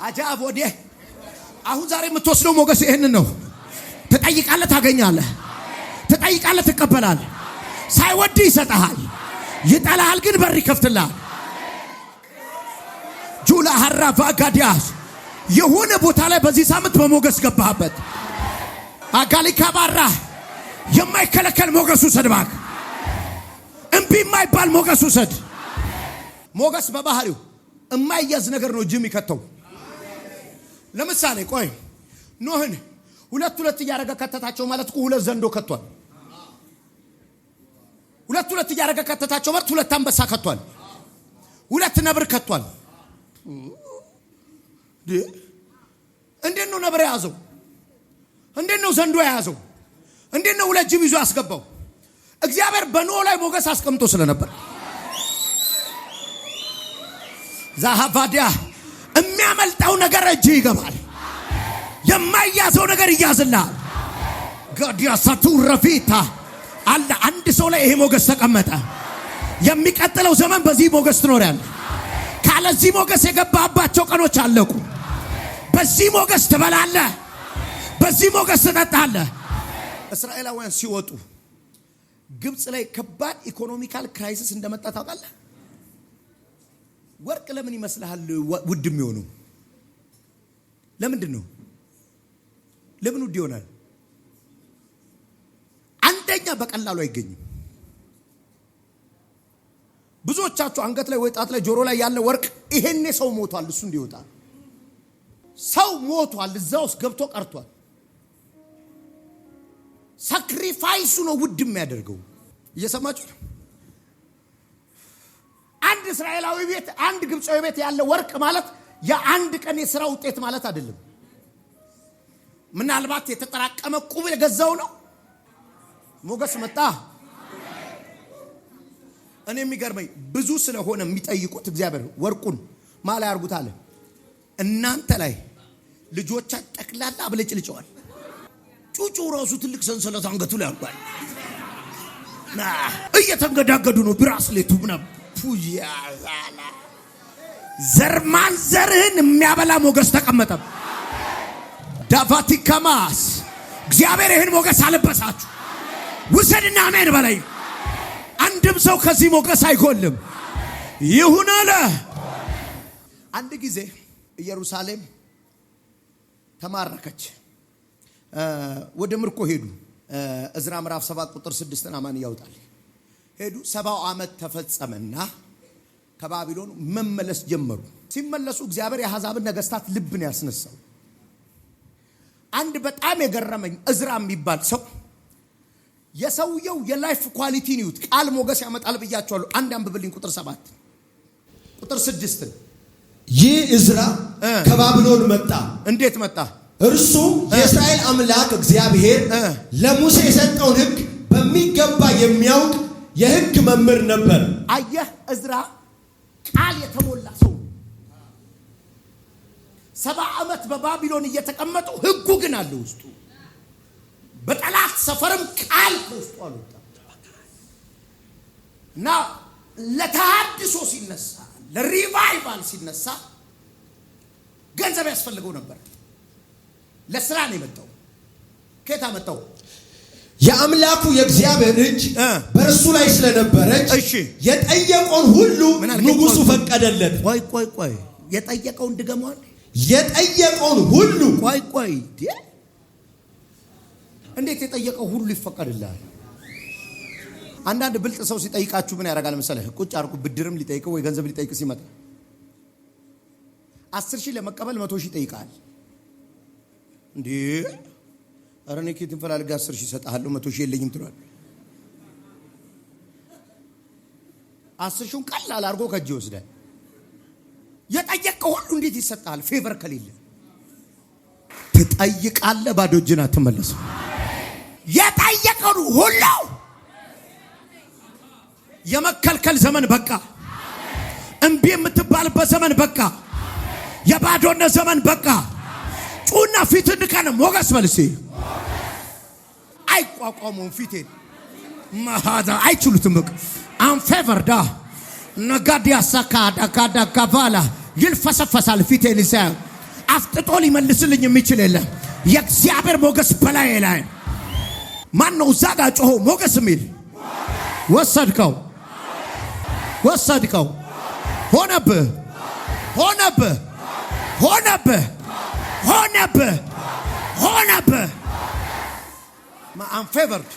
አጃብ ወዴ አሁን ዛሬ የምትወስደው ሞገስ ይሄንን ነው። ትጠይቃለህ፣ ታገኛለህ። ትጠይቃለህ፣ ትቀበላለህ። ሳይወድ ይሰጣል። ይጠላል ግን በር ይከፍትልሃል። ጁላ ሐራፋ ጋዲያስ የሆነ ቦታ ላይ በዚህ ሳምንት በሞገስ ገባህበት። አጋሊካ ባራ የማይከለከል ሞገስ ውሰድ። ባክ እምቢ የማይባል ሞገስ ውሰድ። ሞገስ በባህሪው የማይያዝ ነገር ነው ጅም ይከተው። ለምሳሌ ቆይ ኖህን ሁለት እያረገ ከተታቸው ማለት እኮ ሁለት ዘንዶ ከቷል። ሁለት እያረገ ከተታቸው ማለት ሁለት አንበሳ ከቷል። ሁለት ነብር ከቷል። እንዴት ነው ነብር ያዘው? እንዴት ነው ዘንዶ ያዘው? እንዴት ነው ሁለት ጅብ ይዞ አስገባው? እግዚአብሔር በኖህ ላይ ሞገስ አስቀምጦ ስለነበር ዛሃቫዲያ የሚያመልጠው ነገር እጅ ይገባል። የማይያዘው ነገር ይያዝልሃል። ጋዲያ ሳቱረፊታ አለ አንድ ሰው ላይ ይሄ ሞገስ ተቀመጠ። የሚቀጥለው ዘመን በዚህ ሞገስ ትኖራለህ። ካለዚህ ሞገስ የገባባቸው ቀኖች አለቁ። በዚህ ሞገስ ትበላለህ። በዚህ ሞገስ ትጠጣለህ። እስራኤላውያን ሲወጡ ግብጽ ላይ ከባድ ኢኮኖሚካል ክራይሲስ እንደመጣ ታውቃለህ። ወርቅ ለምን ይመስልሃል ውድ የሚሆነው? ለምንድን ነው? ለምን ውድ ይሆናል? አንደኛ በቀላሉ አይገኝም። ብዙዎቻችሁ አንገት ላይ ወይ ጣት ላይ ጆሮ ላይ ያለ ወርቅ ይሄኔ ሰው ሞቷል እሱ እንዲወጣ ሰው ሞቷል፣ እዛ ውስጥ ገብቶ ቀርቷል። ሳክሪፋይሱ ነው ውድ የሚያደርገው። እየሰማችሁ ነው? አንድ እስራኤላዊ ቤት አንድ ግብጻዊ ቤት ያለ ወርቅ ማለት የአንድ ቀን የሥራ ውጤት ማለት አይደለም። ምናልባት የተጠራቀመ ቁብ የገዛው ነው። ሞገስ መጣ። እኔ የሚገርመኝ ብዙ ስለሆነ የሚጠይቁት እግዚአብሔር ወርቁን ማላ ያርጉት አለ። እናንተ ላይ ልጆቻ ጠቅላላ አብለጭልጨዋል። ጩጩ ራሱ ትልቅ ሰንሰለት አንገቱ ላይ አርጓል። እየተንገዳገዱ ነው። ብራስሌቱ ምናምን ፉያዛላ ዘርማን ዘርህን የሚያበላ ሞገስ ተቀመጠ። ዳቫቲካማስ እግዚአብሔር ይህን ሞገስ አለበሳችሁ። ውሰድና አሜን በላይ። አንድም ሰው ከዚህ ሞገስ አይጎልም። ይሁን አለ። አንድ ጊዜ ኢየሩሳሌም ተማረከች። ወደ ምርኮ ሄዱ። እዝራ ምዕራፍ 7 ቁጥር 6 አማን ያውጣል። ሄዱ። 70 ዓመት ተፈጸመና ከባቢሎን መመለስ ጀመሩ። ሲመለሱ እግዚአብሔር የአሕዛብን ነገስታት ልብን ያስነሳው። አንድ በጣም የገረመኝ እዝራ የሚባል ሰው የሰውየው የላይፍ ኳሊቲ ኒውት ቃል ሞገስ ያመጣል ብያቸዋለሁ። አንድ አንብብልኝ ቁጥር 7 ቁጥር 6 ይህ እዝራ ከባቢሎን መጣ። እንዴት መጣ? እርሱ የእስራኤል አምላክ እግዚአብሔር ለሙሴ የሰጠውን ሕግ በሚገባ የሚያውቅ የሕግ መምህር ነበር። አየህ፣ እዝራ ቃል የተሞላ ሰው። 70 ዓመት በባቢሎን እየተቀመጡ ሕጉ ግን አለ ውስጡ። በጠላት ሰፈርም ቃል ውስጡ አልወጣ እና ለተሐድሶ ሲነሳ ለሪቫይቫል ሲነሳ ገንዘብ ያስፈልገው ነበር። ለስራ ነው የመጣው። ከየት አመጣው? የአምላኩ የእግዚአብሔር እጅ በእርሱ ላይ ስለነበረች የጠየቀውን ሁሉ ንጉሡ ፈቀደለት። ቆይ የጠየቀውን ድገሟል። የጠየቀውን ሁሉ ቆይ እንዴት የጠየቀው ሁሉ ይፈቀድልሃል? አንዳንድ ብልጥ ሰው ሲጠይቃችሁ ምን ያደርጋል መሰለህ? ቁጭ አርኩ ብድርም ሊጠይቀው ወይ ገንዘብ ሊጠይቅ ሲመጣ 10,000 ለመቀበል 100,000 ይጠይቃል። እንዴ አረኔ ከየትም ፈላልጋ 10,000 እሰጥሃለሁ 100,000 የለኝም ትሏል። 10,000ን ቀላል አድርጎ ከእጅ ይወስዳል። የጠየቀው ሁሉ እንዴት ይሰጣል? ፌቨር ከሌለ ትጠይቃለህ፣ ባዶ እጅን አትመለስም። የጠየቀው ሁሉ የመከልከል ዘመን በቃ። እምቢ የምትባልበት ዘመን በቃ። የባዶነት ዘመን በቃ። ጩና ፊትን ከነ ሞገስ መልሲ አይቋቋሙም። ፊቴን ማሃዳ አይችሉትም። በቃ አም ፌቨር ዳ ነጋዲያ ሳካዳ ካዳ ካቫላ ይልፈሰፈሳል። ፊቴን ይሳይ አፍጥጦ ሊመልስልኝ የሚችል የለም። የእግዚአብሔር ሞገስ በላይ ላይ ማን ነው? እዛ ጋር ጮሆ ሞገስ የሚል ወሰድከው ሆነብህ አንፌቨርድ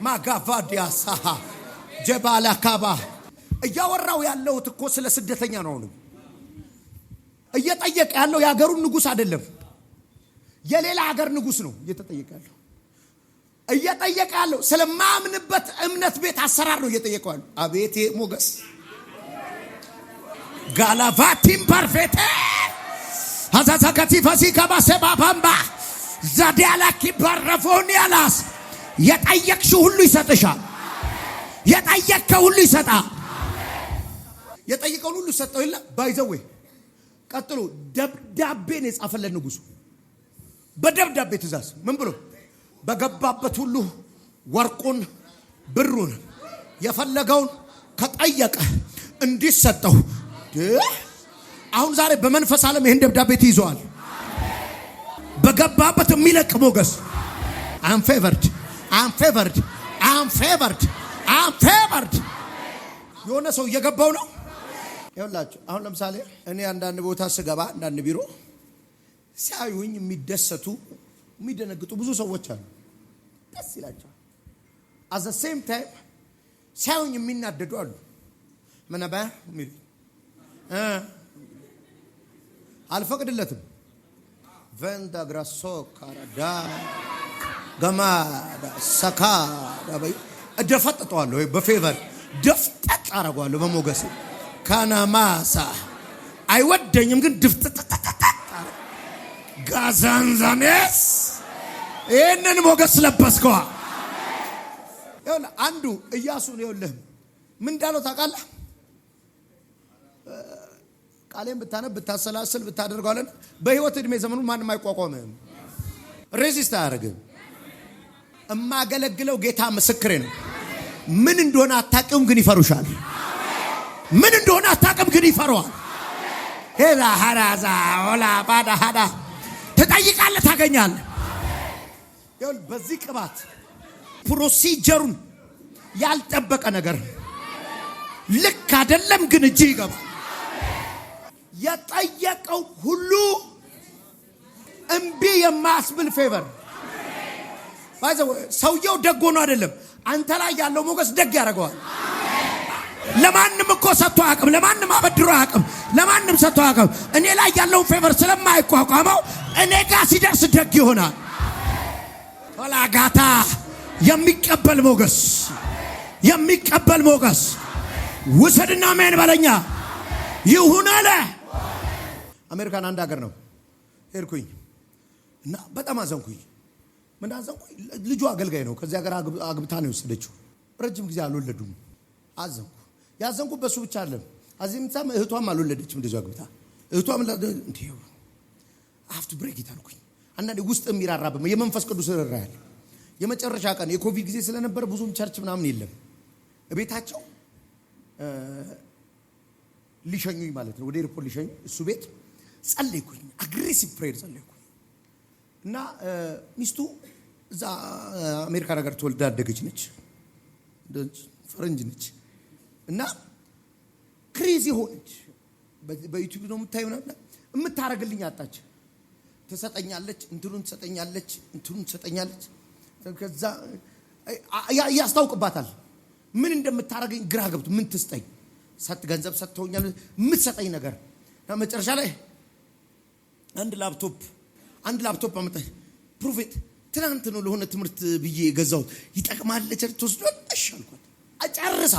ማጋቫዲያ ሳሃ ጀባላ ካባ እያወራው ያለው እኮ ስለ ስደተኛ ነው። እየጠየቀ ያለው የሀገሩን ንጉስ አይደለም፣ የሌላ ሀገር ንጉስ ነው እየተጠየቀ ያለው። እየጠየቀ ያለው ስለማምንበት እምነት ቤት አሰራር ነው እየጠየቀ ያለው። አቤት ሞገስ ጋላቫቲም ፐርፌክት አዛዛካቲ ፋሲካ ባሰባባምባ ዛዲያላኪ ባረፎኒያላስ የጠየቅሽው ሁሉ ይሰጥሻል። የጠየቅከው ሁሉ ይሰጣል። የጠየቀውን ሁሉ ሰጠው ይላ ባይዘው። ቀጥሎ ደብዳቤን የጻፈለት ንጉሱ በደብዳቤ ትእዛዝ ምን ብሎ በገባበት ሁሉ ወርቁን ብሩን የፈለገውን ከጠየቀ እንዲሰጠው። አሁን ዛሬ በመንፈስ ዓለም ይሄን ደብዳቤ ትይዘዋል። በገባበት የሚለቅ ሞገስ አንፌቨርድ የሆነ ሰው እየገባው ነው። ይኸውላችሁ አሁን ለምሳሌ እኔ አንዳንድ ቦታ ስገባ አንዳንድ ቢሮ ሲያዩኝ የሚደሰቱ የሚደነግጡ ብዙ ሰዎች አሉ። ደስ ይላቸዋል። at the same time ሲያዩኝ የሚናደዱ አሉ። ምናባ ሚል አልፈቅድለትም። ቨንዳ ግራሶ ካራዳ ገማዳ ሰካ ዳበይ እደፈጥጠዋለሁ። በፌቨር ደፍጠጥ አረጋለሁ። በሞገስ ካናማሳ አይወደኝም ግን ድፍጥጥጥጥ ጋዛንዛኔስ ይህንን ሞገስ ለበስከዋ። ይኸውልህ አንዱ ኢያሱን ይኸውልህ ምን እንዳለው ታውቃለህ? ቃሌን ብታነብ ብታሰላስል ብታደርገዋለን በህይወት እድሜ ዘመኑ ማንም አይቋቋምም፣ ሬዚስት አያደርግም። እማገለግለው ጌታ ምስክሬ ነው። ምን እንደሆነ አታውቅም ግን ይፈሩሻል። ምን እንደሆነ አታውቅም ግን ይፈሩዋል። ሄላ ሐራዛ ወላ ባዳ ሐዳ ትጠይቃለህ ታገኛለህ። ይሁን በዚህ ቅባት ፕሮሲጀሩን ያልጠበቀ ነገር ልክ አይደለም ግን እጅ ይገባል። የጠየቀው ሁሉ እምቢ የማያስብል ፌቨር ባይዘው ሰውየው ደግ ሆኖ አይደለም አንተ ላይ ያለው ሞገስ ደግ ያደርገዋል። ለማንም እኮ ሰጥቶ አያውቅም፣ ለማንም አበድሮ አያውቅም፣ ለማንም ሰጥቶ አያውቅም። እኔ ላይ ያለው ፌቨር ስለማይቋቋመው እኔ ጋር ሲደርስ ደግ ይሆናል። ወላጋታ የሚቀበል ሞገስ ውሰድና ምን በለኛ ይሁን አለ። አሜሪካን አንድ ሀገር ነው ሄድኩኝ እና በጣም አዘንኩኝ። ምን አዘንኩኝ? ልጁ አገልጋይ ነው። ከዚህ ሀገር አግብታ ነው የወሰደችው። ረጅም ጊዜ አልወለዱም። አዘንኩ። ያዘንኩ በሱ ብቻ አይደለም። አዚህም ታም እህቷም አልወለደችም። እንደዚህ አግብታ እህቷም እንዴው አፍቱ ብሬክ ይታልኩኝ። አንዳንዴ ውስጥ የሚራራበ የመንፈስ ቅዱስ ራራያል። የመጨረሻ ቀን የኮቪድ ጊዜ ስለነበር ብዙም ቸርች ምናምን የለም። ቤታቸው ሊሸኙኝ ማለት ነው። ወደ ኤርፖርት ሊሸኙ እሱ ቤት ጸለይኩኝ። አግሬሲቭ ፕሬየር ጸለይኩኝ እና ሚስቱ እዛ አሜሪካ ነገር ተወልዳ ያደገች ነች፣ ፈረንጅ ነች እና ክሬዚ ሆነች። በዩቲዩብ ነው የምታየው ነውና የምታረግልኝ አጣች። ትሰጠኛለች፣ እንትኑን ትሰጠኛለች። ከዛ ያስታውቅባታል ምን እንደምታረገኝ ግራ ገብቶ ምን ትስጠኝ ገንዘብ ሰጥተውኛል የምትሰጠኝ ነገር እና መጨረሻ ላይ አንድ ላፕቶፕ አመጣች። ፕሮፌት ትናንት ነው ለሆነ ትምህርት ብዬ ገዛው ይጠቅማል ለቸርች ወስዶልሽ አልኳት። አጨርሳ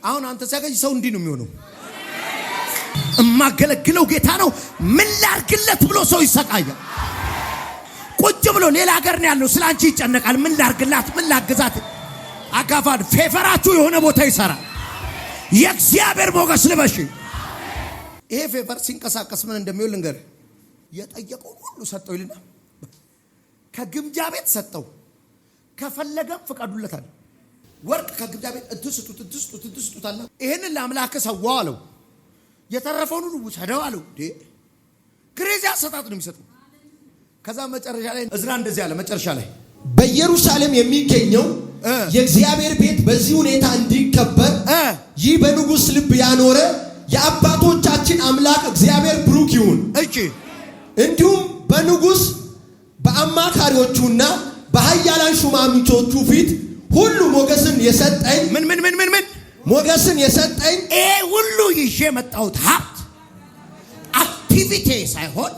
አሁን አንተ ሲያገኝ ሰው እንዲህ ነው የሚሆነው። እማገለግለው ጌታ ነው ምን ላርግለት ብሎ ሰው ይሰቃያል። ቁጭ ብሎ ሌላ ሀገር ነው ያለው ስላንቺ ይጨነቃል። ምን ላርግላት ምን ላግዛት። አጋፋን ፌቨራችሁ የሆነ ቦታ ይሰራል። የእግዚአብሔር ሞገስ ልበሽ። ይሄ ፌቨር ሲንቀሳቀስ ምን እንደሚሆን ልንገር። የጠየቀው ሁሉ ሰጠው ይልና ከግምጃ ቤት ሰጠው። ከፈለገም ፍቀዱለታል። ወርቅ ከግምጃ ቤት እንትስጡት አለ። ይሄንን ለአምላክ ሰዋው አለው። የተረፈውን ሁሉ ወሰደው አለው። ክሬዚ አሰጣጥ ነው የሚሰጠው። ከዛ መጨረሻ ላይ እዝራ እንደዚህ አለ። መጨረሻ ላይ በኢየሩሳሌም የሚገኘው የእግዚአብሔር ቤት በዚህ ሁኔታ እንዲከበር ይህ በንጉሥ ልብ ያኖረ የአባቶቻችን አምላክ እግዚአብሔር ብሩክ ይሁን። እንዲሁም በንጉሥ በአማካሪዎቹና በኃያላን ሹማምንቶቹ ፊት ሁሉ ሞገስን የሰጠኝ ምን ሞገስን የሰጠኝ ይሄ ሁሉ ይዤ መጣሁት ሀብት አክቲቪቲ ሳይሆን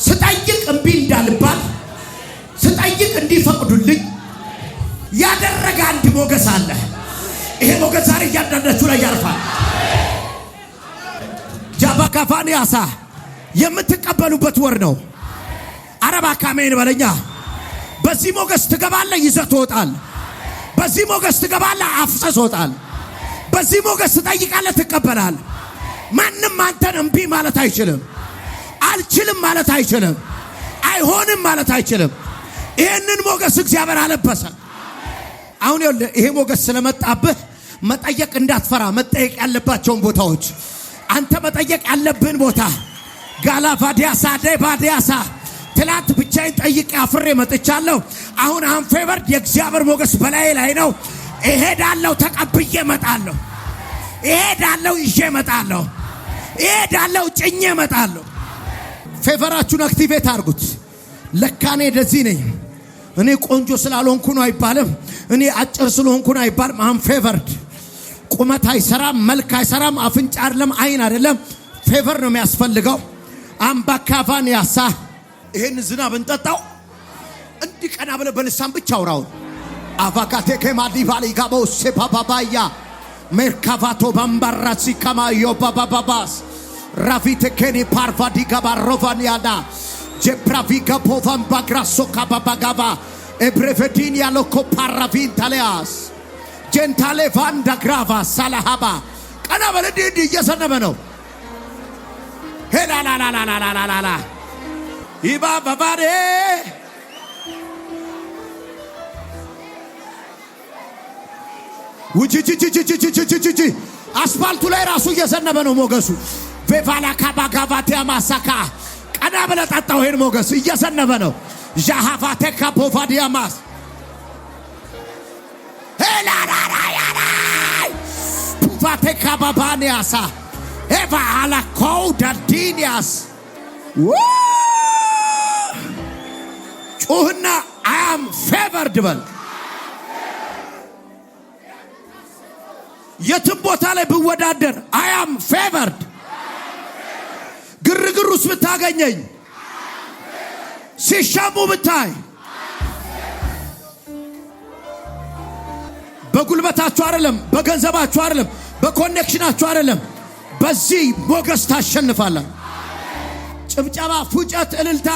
ስጠይቅ እምቢ እንዳልባል ስጠይቅ እንዲፈቅዱልኝ ያደረገ አንድ ሞገስ አለ። ይሄ ሞገስ ዛሬ እያንዳንዳችሁ ላይ ያርፋል። ጃባካፋንያሳ የምትቀበሉበት ወር ነው። አረባ ካሜን በለኛ። በዚህ ሞገስ ትገባለህ፣ ይዘህ ትወጣለህ። በዚህ ሞገስ ትገባለህ፣ አፍሰህ ትወጣለህ። በዚህ ሞገስ ትጠይቃለህ፣ ትቀበላለህ። ማንም አንተን እምቢ ማለት አይችልም። አልችልም ማለት አይችልም። አይሆንም ማለት አይችልም። ይሄንን ሞገስ እግዚአብሔር አለበሰ። አሁን ይሄ ሞገስ ስለመጣብህ መጠየቅ እንዳትፈራ። መጠየቅ ያለባቸውን ቦታዎች አንተ መጠየቅ ያለብን ቦታ ጋላፋዲያሳ ደባዲያሳ ትላንት ብቻዬን ጠይቄ አፍሬ መጥቻለሁ። አሁን አንፌቨርድ የእግዚአብሔር ሞገስ በላይ ላይ ነው። እሄዳለሁ፣ ተቀብዬ እመጣለሁ። እሄዳለሁ፣ ይዤ እመጣለሁ። እሄዳለሁ፣ ጭኜ እመጣለሁ። ፌቨራችሁን አክቲቬት አድርጉት። ለካኔ እንደዚህ ነኝ። እኔ ቆንጆ ስላልሆንኩ ነው አይባልም። እኔ አጭር ስለሆንኩ ነው አይባልም። አንፌቨርድ ቁመት አይሰራም፣ መልክ አይሰራም፣ አፍንጫ አይደለም፣ አይን አይደለም። ፌቨር ነው የሚያስፈልገው። አምባካፋንያሳ ይሄን ዝናብ እንጠጣው እንዲህ ቀና ብለህ በልሳን ብቻ አውራው። አቫካቴ ከማዲ ባሊ ጋቦ ሴፓፓባያ ሜርካቫቶ ባምባራሲ ከማዮ ባባባባስ ራፊቴ ከኒ ፓርቫዲ ጋባሮቫኒያዳ ጀፕራቪጋ ፖቫን ባግራሶ ካባባጋባ ኤብሬቬዲን ያሎኮ ፓራቪን ታሊያስ ጀንታሌ ቫንዳ ግራቫ ሳላሃባ ቀና በለ እንዲህ እየሰነበ ነው። ሄላላላላላላላ ይባ ባባዴ ውጪ አስፋልቱ ላይ ራሱ እየሰነበ ነው ሞገሱ። ቬቫላ ካባጋቫቲያ ማሳካ ቀና ብለ ጠጣው። ይሄን ሞገስ እየሰነበ ነው። ጃሃቫቴ ካፖቫዲያማስ ሄላላላላላ ፑቫቴ ካባባኒያሳ ኤቫ አላ ኮዳዲኒያስ ጩህና አም ፌቨርድ በል። የትም ቦታ ላይ ብወዳደር አም ፌቨርድ። ግርግር ውስጥ ብታገኘኝ፣ ሲሻሙ ብታይ፣ በጉልበታችሁ አይደለም፣ በገንዘባችሁ አይደለም፣ በኮኔክሽናችሁ አይደለም፣ በዚህ ሞገስ ታሸንፋለህ። ጭብጨባ፣ ፉጨት፣ እልልታ